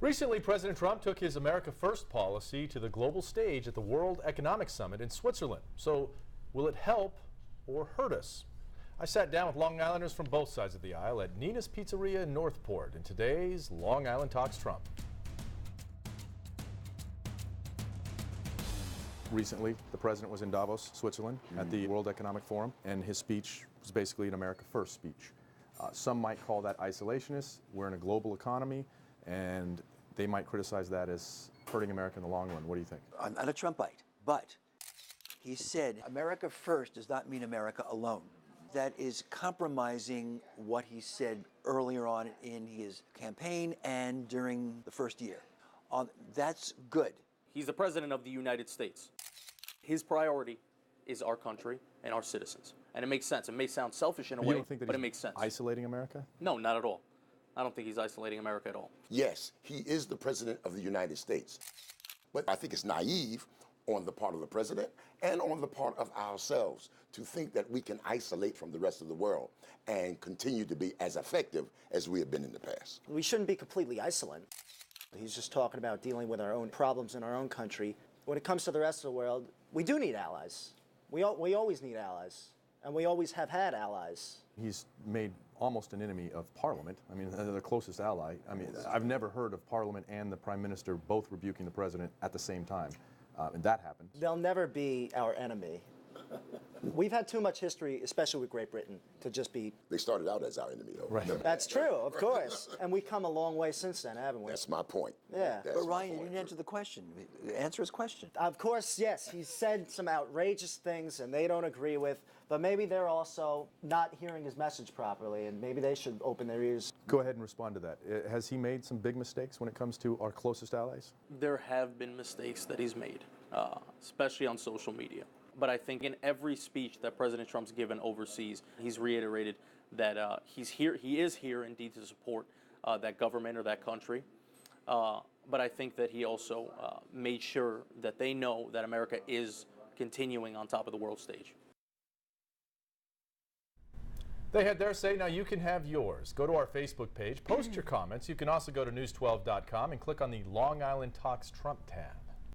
Recently, President Trump took his America First policy to the global stage at the World Economic Summit in Switzerland. So, will it help or hurt us? I sat down with Long Islanders from both sides of the aisle at Nina's Pizzeria in Northport in today's Long Island Talks Trump. Recently, the president was in Davos, Switzerland, at the World Economic Forum, and his speech was basically an America First speech. Some might call that isolationist. We're in a global economy, and they might criticize that as hurting America in the long run. What do you think? I'm not a Trumpite, but he said America first does not mean America alone. That is compromising what he said earlier on in his campaign and during the first year. That's good. He's the president of the United States. His priority is our country and our citizens. And it makes sense. It may sound selfish in a way, but it makes sense. Isolating America? No, not at all. I don't think he's isolating America at all. Yes, he is the president of the United States. But I think it's naive on the part of the president and on the part of ourselves to think that we can isolate from the rest of the world and continue to be as effective as we have been in the past. We shouldn't be completely isolated. He's just talking about dealing with our own problems in our own country. When it comes to the rest of the world, we do need allies. We always need allies, and we always have had allies. He's made almost an enemy of Parliament. I mean, the closest ally. I mean, I've never heard of Parliament and the Prime Minister both rebuking the president at the same time, and that happens. They'll never be our enemy. We've had too much history, especially with Great Britain, to just be... They started out as our enemy, though. Right. That's true, of course. And we've come a long way since then, haven't we? That's my point. Yeah. That's But Ryan, my you point. didn't answer the question. Answer his question. Of course, yes, he said some outrageous things and they don't agree with, but maybe they're also not hearing his message properly and maybe they should open their ears. Go ahead and respond to that. Has he made some big mistakes when it comes to our closest allies? There have been mistakes that he's made, especially on social media. But I think in every speech that President Trump's given overseas, he's reiterated that he is here indeed to support that government or that country. But I think that he also made sure that they know that America is continuing on top of the world stage. They had their say, now you can have yours. Go to our Facebook page, post your comments. You can also go to news12.com and click on the Long Island Talks Trump tab.